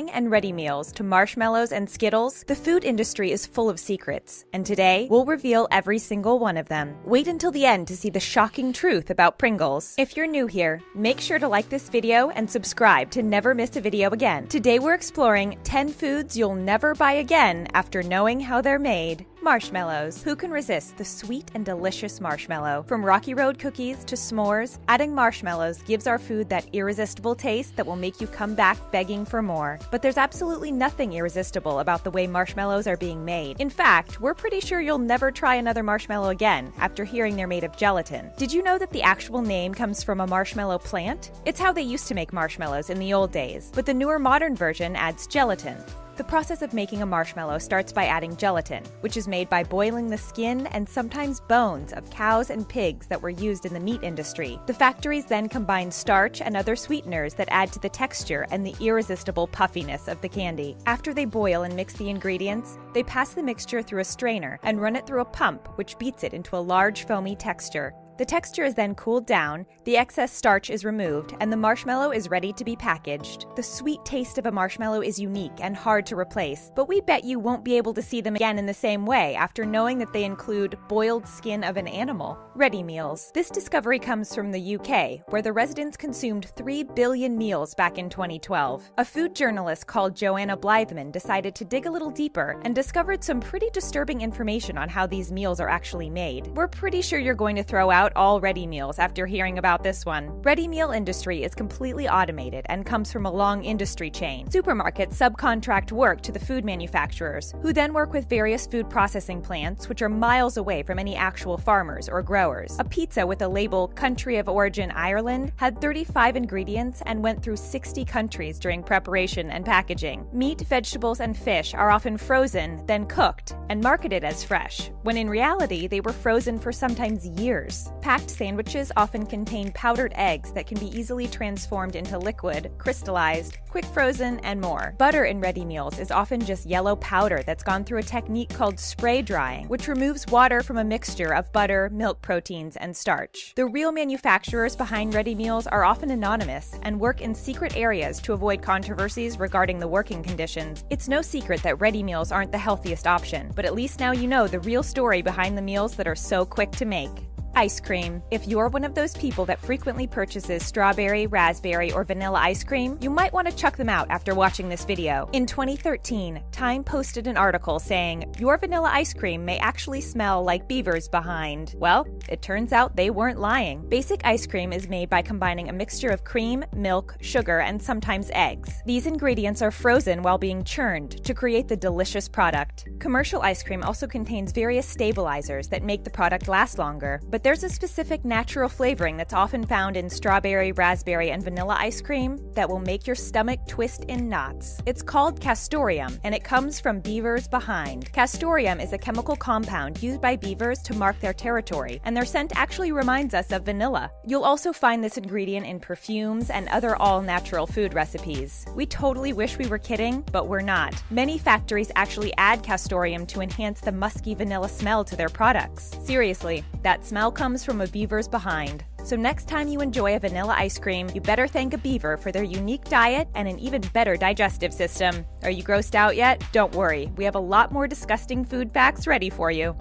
everything and ready meals to marshmallows and Skittles, the food industry is full of secrets, and today we'll reveal every single one of them. Wait until the end to see the shocking truth about Pringles. If you're new here, make sure to like this video and subscribe to never miss a video again. Today we're exploring 10 foods you'll never buy again after knowing how they're made. Marshmallows. Who can resist the sweet and delicious marshmallow? From Rocky Road cookies to s'mores, adding marshmallows gives our food that irresistible taste that will make you come back begging for more. But there's absolutely nothing irresistible about the way marshmallows are being made. In fact, we're pretty sure you'll never try another marshmallow again after hearing they're made of gelatin. Did you know that the actual name comes from a marshmallow plant? It's how they used to make marshmallows in the old days, but the newer modern version adds gelatin. The process of making a marshmallow starts by adding gelatin, which is made by boiling the skin and sometimes bones of cows and pigs that were used in the meat industry. The factories then combine starch and other sweeteners that add to the texture and the irresistible puffiness of the candy. After they boil and mix the ingredients, they pass the mixture through a strainer and run it through a pump, which beats it into a large foamy texture. The texture is then cooled down, the excess starch is removed, and the marshmallow is ready to be packaged. The sweet taste of a marshmallow is unique and hard to replace, but we bet you won't be able to see them again in the same way after knowing that they include boiled skin of an animal. Ready meals. This discovery comes from the UK, where the residents consumed 3 billion meals back in 2012. A food journalist called Joanna Blytheman decided to dig a little deeper and discovered some pretty disturbing information on how these meals are actually made. We're pretty sure you're going to throw out all ready meals after hearing about this one. Ready meal industry is completely automated and comes from a long industry chain. Supermarkets subcontract work to the food manufacturers, who then work with various food processing plants, which are miles away from any actual farmers or growers. A pizza with a label Country of Origin Ireland had 35 ingredients and went through 60 countries during preparation and packaging. Meat, vegetables, and fish are often frozen, then cooked, and marketed as fresh, when in reality they were frozen for sometimes years. Packed sandwiches often contain powdered eggs that can be easily transformed into liquid, crystallized, quick frozen, and more. Butter in ready meals is often just yellow powder that's gone through a technique called spray drying, which removes water from a mixture of butter, milk proteins, and starch. The real manufacturers behind ready meals are often anonymous and work in secret areas to avoid controversies regarding the working conditions. It's no secret that ready meals aren't the healthiest option, but at least now you know the real story behind the meals that are so quick to make. Ice cream. If you're one of those people that frequently purchases strawberry, raspberry, or vanilla ice cream, you might want to chuck them out after watching this video. In 2013, Time posted an article saying, "Your vanilla ice cream may actually smell like beavers behind." Well, it turns out they weren't lying. Basic ice cream is made by combining a mixture of cream, milk, sugar, and sometimes eggs. These ingredients are frozen while being churned to create the delicious product. Commercial ice cream also contains various stabilizers that make the product last longer, but there's a specific natural flavoring that's often found in strawberry, raspberry, and vanilla ice cream that will make your stomach twist in knots. It's called castoreum, and it comes from beavers behind. Castoreum is a chemical compound used by beavers to mark their territory, and their scent actually reminds us of vanilla. You'll also find this ingredient in perfumes and other all-natural food recipes. We totally wish we were kidding, but we're not. Many factories actually add castoreum to enhance the musky vanilla smell to their products. Seriously, that smell comes from a beaver's behind. So next time you enjoy a vanilla ice cream, you better thank a beaver for their unique diet and an even better digestive system. Are you grossed out yet? Don't worry, we have a lot more disgusting food facts ready for you.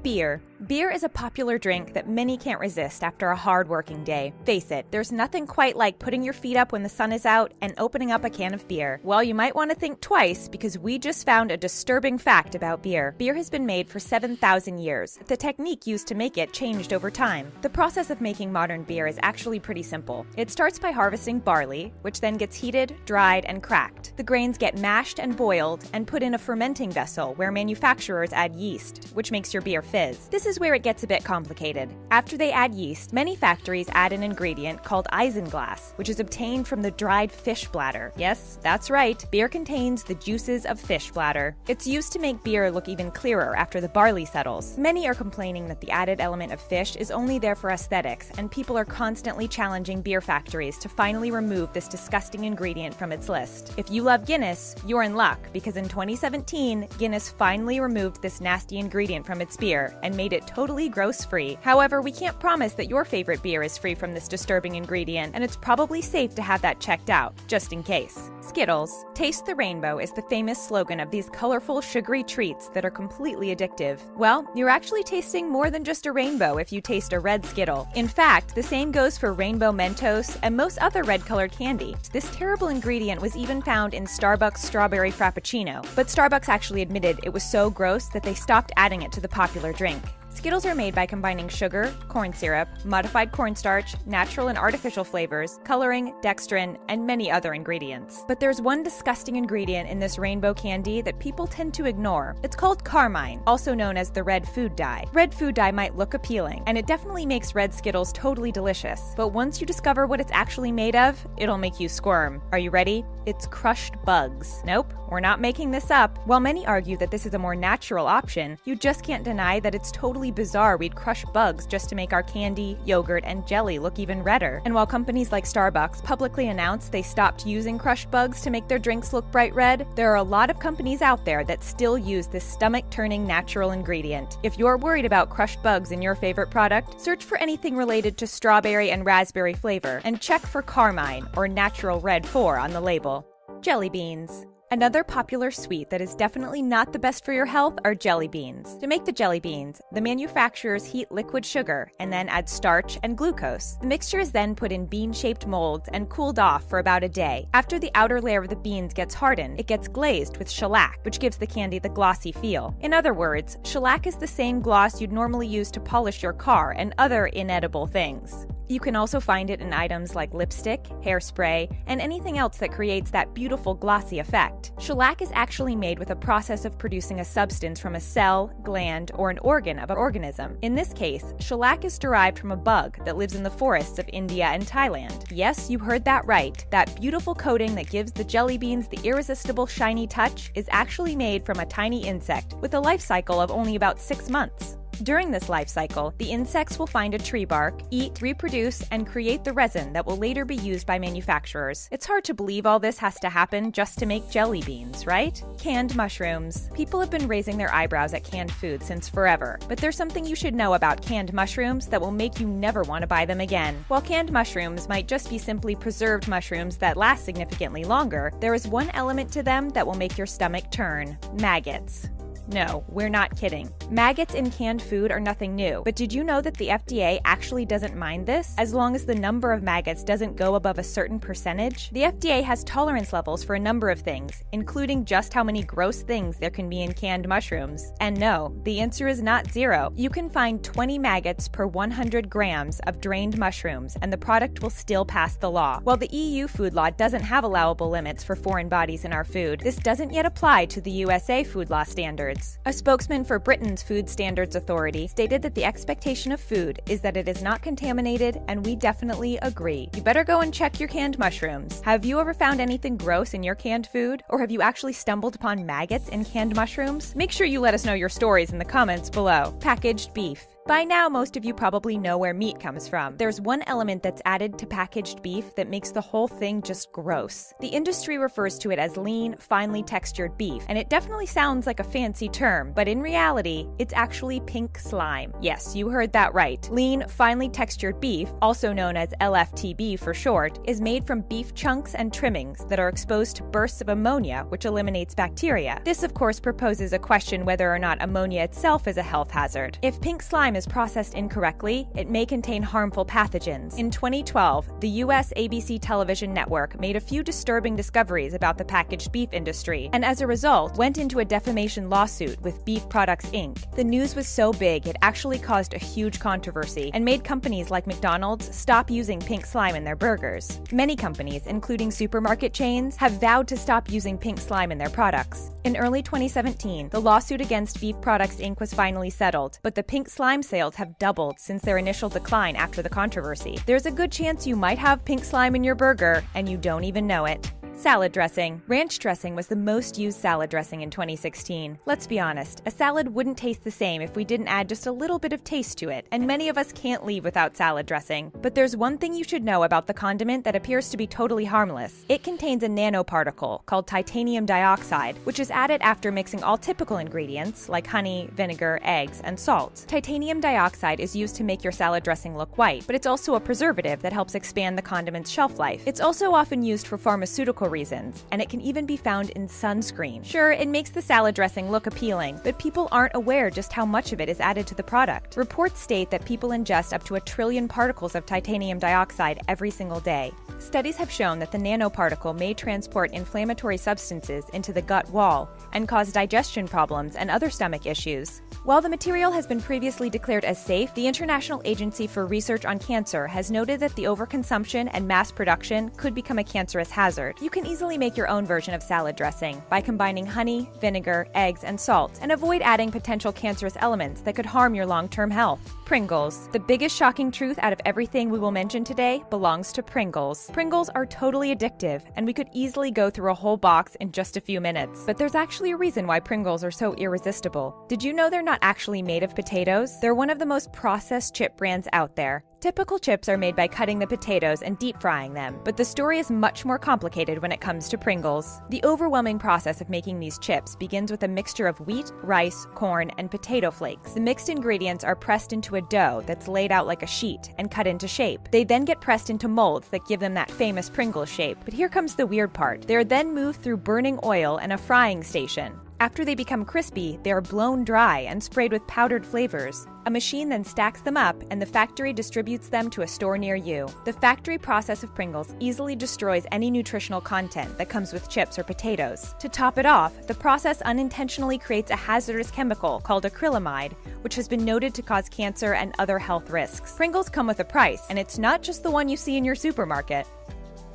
Beer. Beer is a popular drink that many can't resist after a hard working day. Face it, there's nothing quite like putting your feet up when the sun is out and opening up a can of beer. Well, you might want to think twice because we just found a disturbing fact about beer. Beer has been made for 7,000 years. The technique used to make it changed over time. The process of making modern beer is actually pretty simple. It starts by harvesting barley, which then gets heated, dried, and cracked. The grains get mashed and boiled and put in a fermenting vessel where manufacturers add yeast, which makes your beer fizz. This is where it gets a bit complicated. After they add yeast, many factories add an ingredient called isinglass, which is obtained from the dried fish bladder. Yes, that's right, beer contains the juices of fish bladder. It's used to make beer look even clearer after the barley settles. Many are complaining that the added element of fish is only there for aesthetics, and people are constantly challenging beer factories to finally remove this disgusting ingredient from its list. If you love Guinness, you're in luck, because in 2017, Guinness finally removed this nasty ingredient from its beer and made it totally gross-free. However, we can't promise that your favorite beer is free from this disturbing ingredient, and it's probably safe to have that checked out, just in case. Skittles. Taste the rainbow is the famous slogan of these colorful, sugary treats that are completely addictive. Well, you're actually tasting more than just a rainbow if you taste a red Skittle. In fact, the same goes for Rainbow Mentos and most other red-colored candy. This terrible ingredient was even found in Starbucks Strawberry Frappuccino, but Starbucks actually admitted it was so gross that they stopped adding it to the popular drink. Skittles are made by combining sugar, corn syrup, modified cornstarch, natural and artificial flavors, coloring, dextrin, and many other ingredients. But there's one disgusting ingredient in this rainbow candy that people tend to ignore. It's called carmine, also known as the red food dye. Red food dye might look appealing, and it definitely makes red Skittles totally delicious. But once you discover what it's actually made of, it'll make you squirm. Are you ready? It's crushed bugs. Nope, we're not making this up. While many argue that this is a more natural option, you just can't deny that it's totally bizarre we'd crush bugs just to make our candy, yogurt, and jelly look even redder. And while companies like Starbucks publicly announced they stopped using crushed bugs to make their drinks look bright red, there are a lot of companies out there that still use this stomach-turning natural ingredient. If you're worried about crushed bugs in your favorite product, search for anything related to strawberry and raspberry flavor, and check for carmine, or natural red 4 on the label. Jelly beans. Another popular sweet that is definitely not the best for your health are jelly beans. To make the jelly beans, the manufacturers heat liquid sugar and then add starch and glucose. The mixture is then put in bean-shaped molds and cooled off for about a day. After the outer layer of the beans gets hardened, it gets glazed with shellac, which gives the candy the glossy feel. In other words, shellac is the same gloss you'd normally use to polish your car and other inedible things. You can also find it in items like lipstick, hairspray, and anything else that creates that beautiful glossy effect. Shellac is actually made with a process of producing a substance from a cell, gland, or an organ of an organism. In this case, shellac is derived from a bug that lives in the forests of India and Thailand. Yes, you heard that right. That beautiful coating that gives the jelly beans the irresistible shiny touch is actually made from a tiny insect with a life cycle of only about 6 months. During this life cycle, the insects will find a tree bark, eat, reproduce, and create the resin that will later be used by manufacturers. It's hard to believe all this has to happen just to make jelly beans, right? Canned mushrooms. People have been raising their eyebrows at canned food since forever, but there's something you should know about canned mushrooms that will make you never want to buy them again. While canned mushrooms might just be simply preserved mushrooms that last significantly longer, there is one element to them that will make your stomach turn: maggots. No, we're not kidding. Maggots in canned food are nothing new, but did you know that the FDA actually doesn't mind this, as long as the number of maggots doesn't go above a certain percentage? The FDA has tolerance levels for a number of things, including just how many gross things there can be in canned mushrooms. And no, the answer is not 0. You can find 20 maggots per 100 grams of drained mushrooms, and the product will still pass the law. While the EU food law doesn't have allowable limits for foreign bodies in our food, this doesn't yet apply to the USA food law standards. A spokesman for Britain's Food Standards Authority stated that the expectation of food is that it is not contaminated, and we definitely agree. You better go and check your canned mushrooms. Have you ever found anything gross in your canned food? Or have you actually stumbled upon maggots in canned mushrooms? Make sure you let us know your stories in the comments below. Packaged beef. By now, most of you probably know where meat comes from. There's one element that's added to packaged beef that makes the whole thing just gross. The industry refers to it as lean, finely textured beef, and it definitely sounds like a fancy term, but in reality, it's actually pink slime. Yes, you heard that right. Lean, finely textured beef, also known as LFTB for short, is made from beef chunks and trimmings that are exposed to bursts of ammonia, which eliminates bacteria. This, of course, proposes a question whether or not ammonia itself is a health hazard. If pink slime is processed incorrectly, it may contain harmful pathogens. In 2012, the US ABC television network made a few disturbing discoveries about the packaged beef industry, and as a result, went into a defamation lawsuit with Beef Products Inc. The news was so big, it actually caused a huge controversy and made companies like McDonald's stop using pink slime in their burgers. Many companies, including supermarket chains, have vowed to stop using pink slime in their products. In early 2017, the lawsuit against Beef Products Inc. was finally settled, but the pink slime sales have doubled since their initial decline after the controversy. There's a good chance you might have pink slime in your burger and you don't even know it. Salad dressing. Ranch dressing was the most used salad dressing in 2016. Let's be honest, a salad wouldn't taste the same if we didn't add just a little bit of taste to it, and many of us can't leave without salad dressing. But there's one thing you should know about the condiment that appears to be totally harmless. It contains a nanoparticle called titanium dioxide, which is added after mixing all typical ingredients like honey, vinegar, eggs, and salt. Titanium dioxide is used to make your salad dressing look white, but it's also a preservative that helps expand the condiment's shelf life. It's also often used for pharmaceutical reasons, and it can even be found in sunscreen. Sure, it makes the salad dressing look appealing, but people aren't aware just how much of it is added to the product. Reports state that people ingest up to 1 trillion particles of titanium dioxide every single day. Studies have shown that the nanoparticle may transport inflammatory substances into the gut wall and cause digestion problems and other stomach issues. While the material has been previously declared as safe, the International Agency for Research on Cancer has noted that the overconsumption and mass production could become a cancerous hazard. You can easily make your own version of salad dressing by combining honey, vinegar, eggs, and salt, and avoid adding potential cancerous elements that could harm your long-term health. Pringles. The biggest shocking truth out of everything we will mention today belongs to Pringles. Pringles are totally addictive, and we could easily go through a whole box in just a few minutes. But there's actually a reason why Pringles are so irresistible. Did you know they're not actually made of potatoes? They're one of the most processed chip brands out there. Typical chips are made by cutting the potatoes and deep frying them, but the story is much more complicated when it comes to Pringles. The overwhelming process of making these chips begins with a mixture of wheat, rice, corn, and potato flakes. The mixed ingredients are pressed into a dough that's laid out like a sheet and cut into shape. They then get pressed into molds that give them that famous Pringles shape. But here comes the weird part. They are then moved through burning oil and a frying station. After they become crispy, they are blown dry and sprayed with powdered flavors. A machine then stacks them up, and the factory distributes them to a store near you. The factory process of Pringles easily destroys any nutritional content that comes with chips or potatoes. To top it off, the process unintentionally creates a hazardous chemical called acrylamide, which has been noted to cause cancer and other health risks. Pringles come with a price, and it's not just the one you see in your supermarket.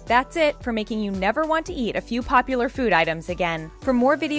That's it for making you never want to eat a few popular food items again. For more videos